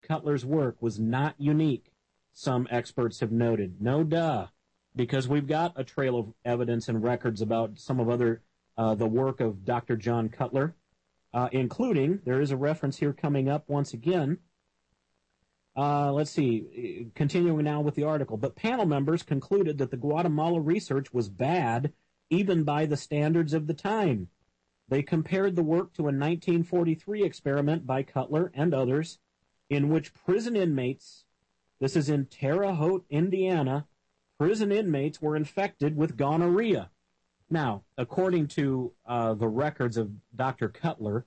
Cutler's work was not unique, some experts have noted. No duh, because we've got a trail of evidence and records about some of the work of Dr. John Cutler, including, there is a reference here coming up once again. Let's see, continuing now with the article. But panel members concluded that the Guatemala research was bad, even by the standards of the time. They compared the work to a 1943 experiment by Cutler and others, in which prison inmates, this is in Terre Haute, Indiana, prison inmates were infected with gonorrhea. Now, according to the records of Dr. Cutler,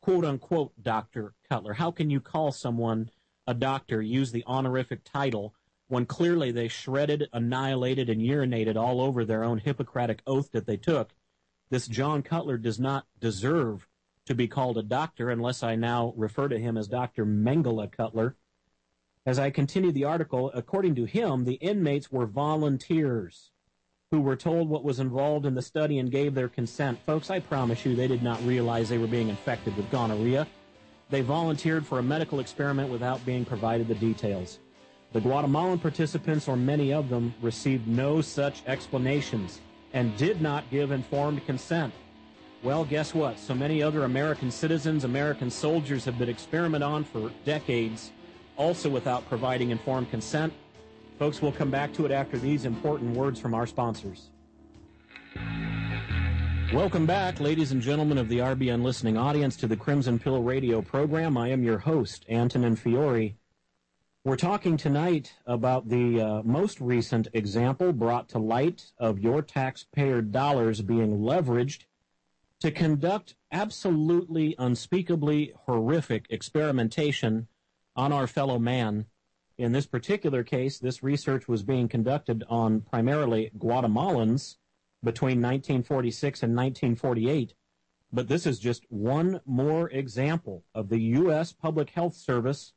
quote-unquote Dr. Cutler, how can you call someone a doctor, use the honorific title, when clearly they shredded, annihilated, and urinated all over their own Hippocratic oath that they took? This John Cutler does not deserve to be called a doctor unless I now refer to him as Dr. Mengele Cutler. As I continue the article, according to him, the inmates were volunteers who were told what was involved in the study and gave their consent. Folks, I promise you they did not realize they were being infected with gonorrhea. They volunteered for a medical experiment without being provided the details. The Guatemalan participants, or many of them, received no such explanations and did not give informed consent. Well, guess what? So many other American citizens, American soldiers have been experimented on for decades, also without providing informed consent. Folks, we'll come back to it after these important words from our sponsors. Welcome back, ladies and gentlemen of the RBN listening audience, to the Crimson Pill radio program. I am your host, Antonin Fiore. We're talking tonight about the most recent example brought to light of your taxpayer dollars being leveraged to conduct absolutely unspeakably horrific experimentation on our fellow man. In this particular case, this research was being conducted on primarily Guatemalans between 1946 and 1948. But this is just one more example of the U.S. Public Health Service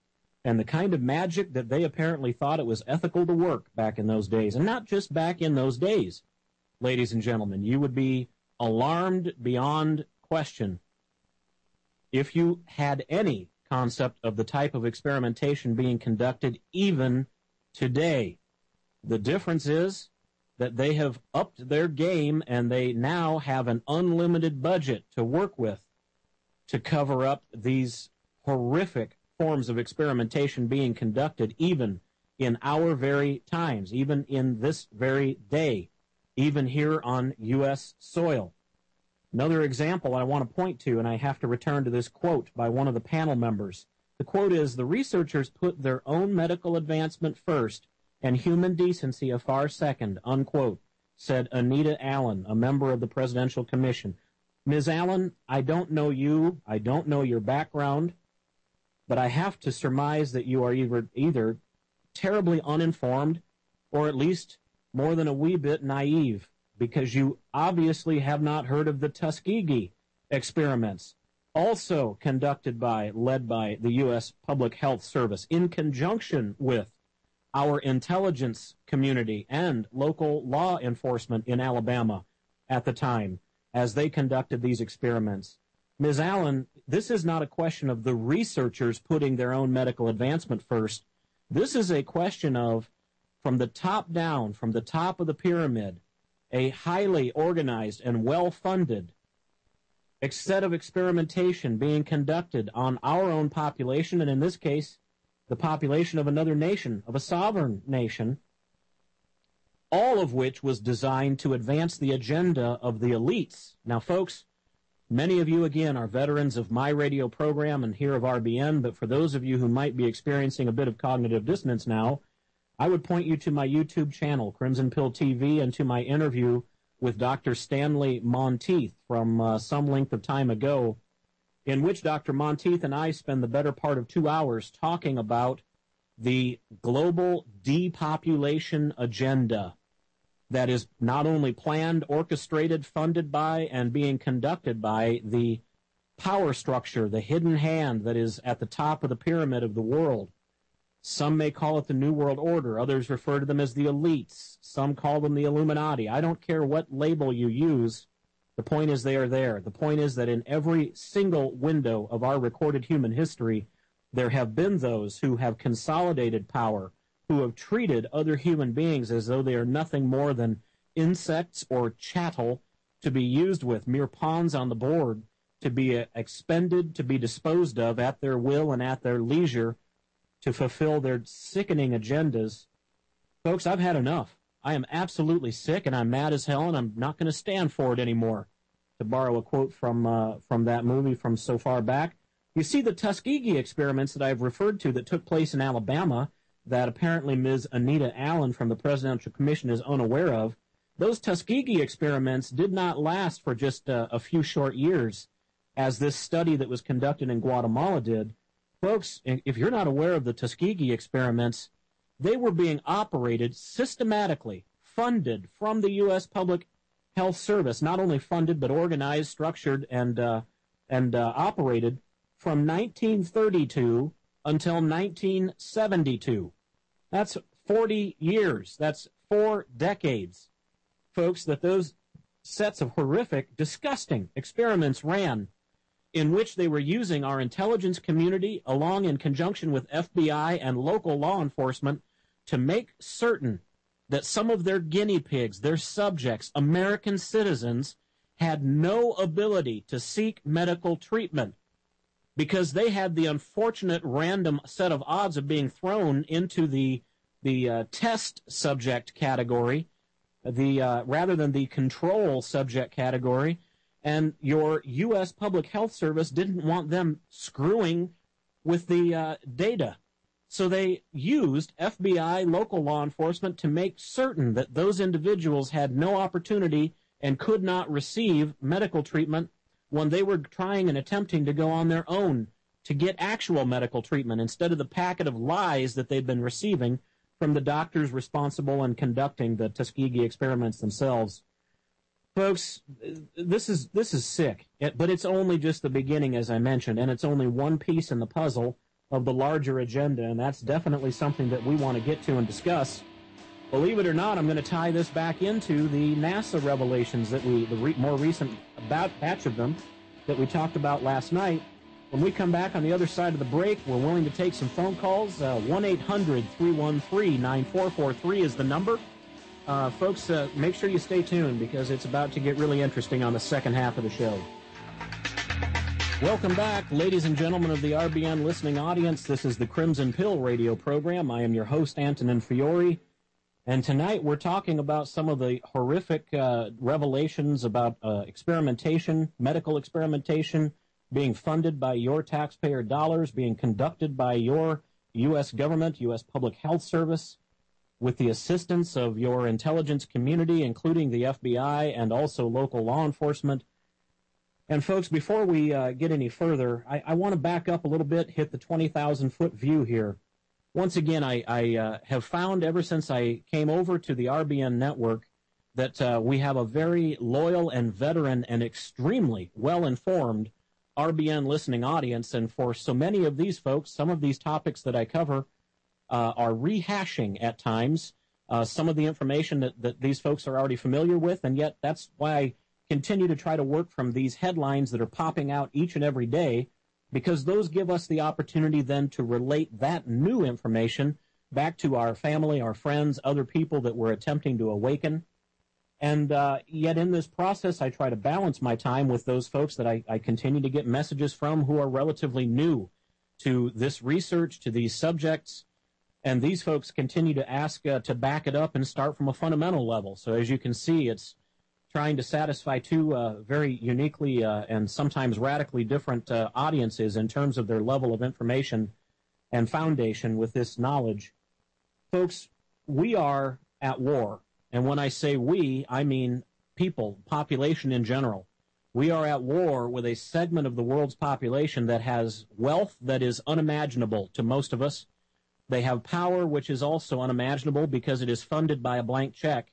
and the kind of magic that they apparently thought it was ethical to work back in those days. And not just back in those days, ladies and gentlemen. You would be alarmed beyond question if you had any concept of the type of experimentation being conducted even today. The difference is that they have upped their game and they now have an unlimited budget to work with to cover up these horrific forms of experimentation being conducted even in our very times, even in this very day, even here on U.S. soil. Another example I want to point to, and I have to return to this quote by one of the panel members. The quote is, "The researchers put their own medical advancement first and human decency a far second," unquote, said Anita Allen, a member of the Presidential Commission. Ms. Allen, I don't know you, I don't know your background, but I have to surmise that you are either terribly uninformed or at least more than a wee bit naive, because you obviously have not heard of the Tuskegee experiments, also led by the U.S. Public Health Service in conjunction with our intelligence community and local law enforcement in Alabama at the time as they conducted these experiments. Ms. Allen, this is not a question of the researchers putting their own medical advancement first. This is a question of, from the top down, from the top of the pyramid, a highly organized and well-funded set of experimentation being conducted on our own population, and in this case, the population of another nation, of a sovereign nation, all of which was designed to advance the agenda of the elites. Now, folks, many of you, again, are veterans of my radio program and here of RBN, but for those of you who might be experiencing a bit of cognitive dissonance now, I would point you to my YouTube channel, Crimson Pill TV, and to my interview with Dr. Stanley Monteith from some length of time ago, in which Dr. Monteith and I spend the better part of 2 hours talking about the global depopulation agenda that is not only planned, orchestrated, funded by, and being conducted by the power structure, the hidden hand that is at the top of the pyramid of the world. Some may call it the New World Order. Others refer to them as the elites. Some call them the Illuminati. I don't care what label you use. The point is they are there. The point is that in every single window of our recorded human history, there have been those who have consolidated power, who have treated other human beings as though they are nothing more than insects or chattel to be used with, mere pawns on the board, to be expended, to be disposed of at their will and at their leisure to fulfill their sickening agendas. Folks, I've had enough. I am absolutely sick, and I'm mad as hell, and I'm not going to stand for it anymore. To borrow a quote from that movie from so far back. You see, the Tuskegee experiments that I've referred to that took place in Alabama, that apparently Ms. Anita Allen from the Presidential Commission is unaware of, those Tuskegee experiments did not last for just a few short years, as this study that was conducted in Guatemala did. Folks, if you're not aware of the Tuskegee experiments, they were being operated systematically, funded from the U.S. Public Health Service, not only funded but organized, structured, and operated from 1932 until 1972. That's 40 years. That's 4 decades, folks, that those sets of horrific, disgusting experiments ran, in which they were using our intelligence community along in conjunction with FBI and local law enforcement to make certain that some of their guinea pigs, their subjects, American citizens, had no ability to seek medical treatment because they had the unfortunate random set of odds of being thrown into the test subject category, rather than the control subject category, and your U.S. Public Health Service didn't want them screwing with the data. So they used FBI, local law enforcement to make certain that those individuals had no opportunity and could not receive medical treatment when they were trying and attempting to go on their own to get actual medical treatment instead of the packet of lies that they'd been receiving from the doctors responsible and conducting the Tuskegee experiments themselves. Folks, this is sick, but it's only just the beginning, as I mentioned, and it's only one piece in the puzzle of the larger agenda, and that's definitely something that we want to get to and discuss. Believe it or not, I'm going to tie this back into the NASA revelations that more recent batch of them that we talked about last night. When we come back on the other side of the break, we're willing to take some phone calls. 1-800-313-9443 is the number. Folks, make sure you stay tuned because it's about to get really interesting on the second half of the show. Welcome back, ladies and gentlemen of the RBN listening audience. This is the Crimson Pill radio program. I am your host, Antonin Fiore. And tonight we're talking about some of the horrific revelations about experimentation, medical experimentation, being funded by your taxpayer dollars, being conducted by your U.S. government, U.S. Public Health Service, with the assistance of your intelligence community, including the FBI and also local law enforcement. And folks, before we get any further, I want to back up a little bit, hit the 20,000-foot view here. Once again, I have found ever since I came over to the RBN network that we have a very loyal and veteran and extremely well-informed RBN listening audience. And for so many of these folks, some of these topics that I cover are rehashing at times some of the information that these folks are already familiar with, and yet that's why I continue to try to work from these headlines that are popping out each and every day, because those give us the opportunity then to relate that new information back to our family, our friends, other people that we're attempting to awaken. And yet in this process, I try to balance my time with those folks that I continue to get messages from who are relatively new to this research, to these subjects. And these folks continue to ask to back it up and start from a fundamental level. So as you can see, it's trying to satisfy two very uniquely and sometimes radically different audiences in terms of their level of information and foundation with this knowledge. Folks, we are at war. And when I say we, I mean people, population in general. We are at war with a segment of the world's population that has wealth that is unimaginable to most of us. They have power which is also unimaginable because it is funded by a blank check.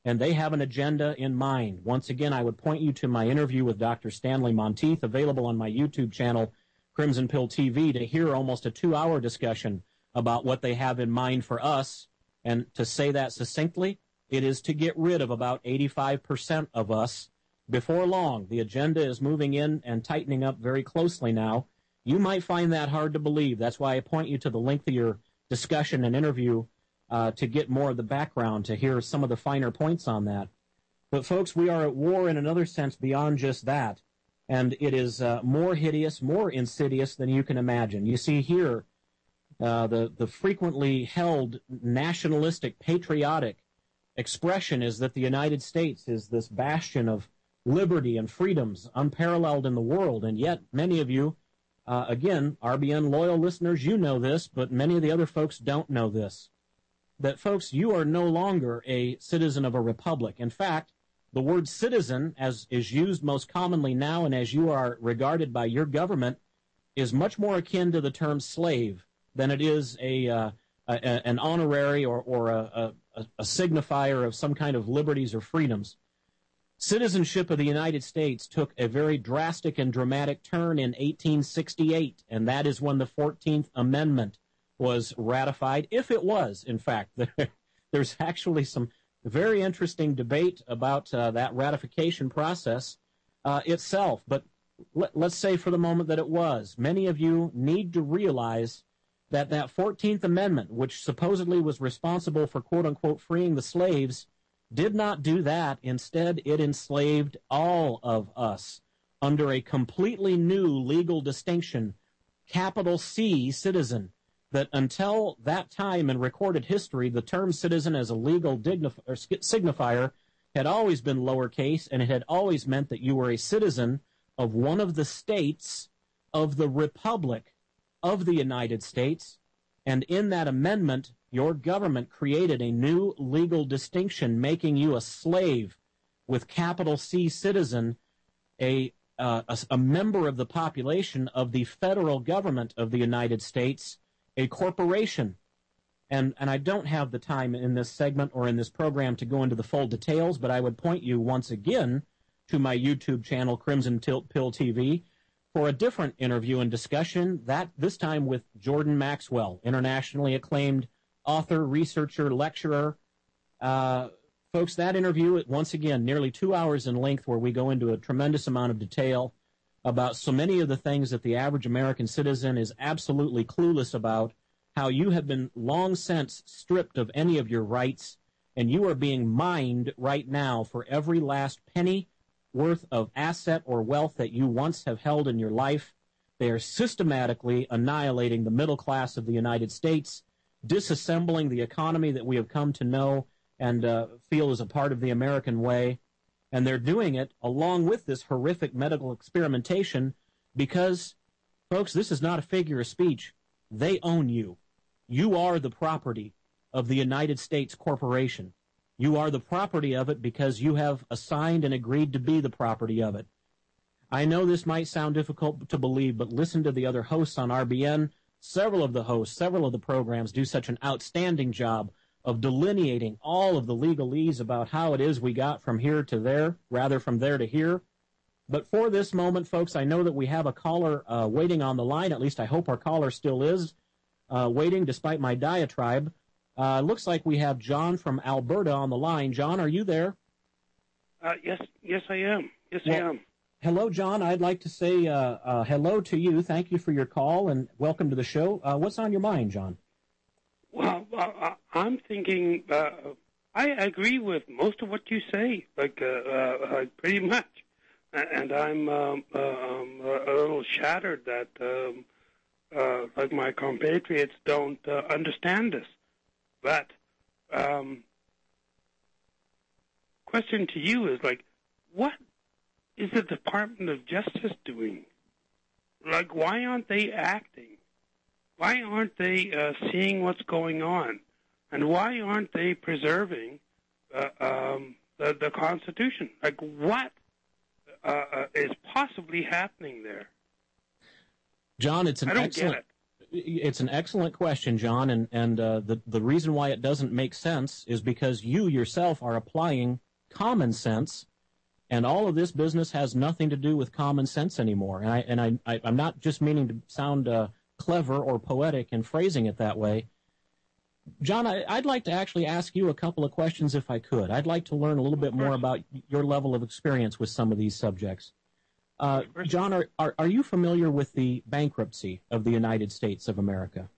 And they have an agenda in mind. Once again, I would point you to my interview with Dr. Stanley Monteith, available on my YouTube channel, Crimson Pill TV, to hear almost a 2-hour discussion about what they have in mind for us. And to say that succinctly, it is to get rid of about 85% of us before long. The agenda is moving in and tightening up very closely now. You might find that hard to believe. That's why I point you to the lengthier discussion and interview to get more of the background, to hear some of the finer points on that. But, folks, we are at war in another sense beyond just that. And it is more hideous, more insidious than you can imagine. You see here the frequently held nationalistic, patriotic expression is that the United States is this bastion of liberty and freedoms unparalleled in the world. And yet many of you, again, RBN loyal listeners, you know this, but many of the other folks don't know this. That, folks, you are no longer a citizen of a republic. In fact, the word citizen, as is used most commonly now and as you are regarded by your government, is much more akin to the term slave than it is an honorary or a signifier of some kind of liberties or freedoms. Citizenship of the United States took a very drastic and dramatic turn in 1868, and that is when the 14th Amendment was ratified, if it was, in fact. There's actually some very interesting debate about that ratification process itself. But let's say for the moment that it was. Many of you need to realize that that 14th Amendment, which supposedly was responsible for, quote-unquote, freeing the slaves, did not do that. Instead, it enslaved all of us under a completely new legal distinction, capital C, citizen, that until that time in recorded history, the term citizen as a legal signifier had always been lowercase, and it had always meant that you were a citizen of one of the states of the Republic of the United States. And in that amendment, your government created a new legal distinction, making you a slave with capital C, citizen, a member of the population of the federal government of the United States, a corporation. And I don't have the time in this segment or in this program to go into the full details, but I would point you once again to my YouTube channel, Crimson Pill TV, for a different interview and discussion, that this time with Jordan Maxwell, internationally acclaimed author, researcher, lecturer. Folks, that interview, once again, nearly 2 hours in length, where we go into a tremendous amount of detail about so many of the things that the average American citizen is absolutely clueless about, how you have been long since stripped of any of your rights, and you are being mined right now for every last penny worth of asset or wealth that you once have held in your life. They are systematically annihilating the middle class of the United States, disassembling the economy that we have come to know and feel is a part of the American way. And they're doing it along with this horrific medical experimentation because, folks, this is not a figure of speech. They own you. You are the property of the United States corporation. You are the property of it because you have assigned and agreed to be the property of it. I know this might sound difficult to believe, but listen to the other hosts on RBN. Several of the hosts, several of the programs do such an outstanding job of delineating all of the legalese about how it is we got from here to there, rather from there to here. But for this moment, folks, I know that we have a caller waiting on the line. At least I hope our caller still is waiting, despite my diatribe. Looks like we have John from Alberta on the line. John, are you there? Yes, I am. I am. Hello, John. I'd like to say hello to you. Thank you for your call and welcome to the show. What's on your mind, John? Well, I'm thinking, I agree with most of what you say, like pretty much. And I'm a little shattered that, like my compatriots don't understand this. But question to you is, like, what is the Department of Justice doing? Like, why aren't they acting? Why aren't they seeing what's going on? And why aren't they preserving the Constitution? Like, what is possibly happening there? John, it's an I don't excellent... get it. It's an excellent question, John, and the reason why it doesn't make sense is because you yourself are applying common sense, and all of this business has nothing to do with common sense anymore. And I'm not just meaning to sound clever or poetic in phrasing it that way. John, I'd like to actually ask you a couple of questions if I could. I'd like to learn a little bit more about your level of experience with some of these subjects. John, are you familiar with the bankruptcy of the United States of America?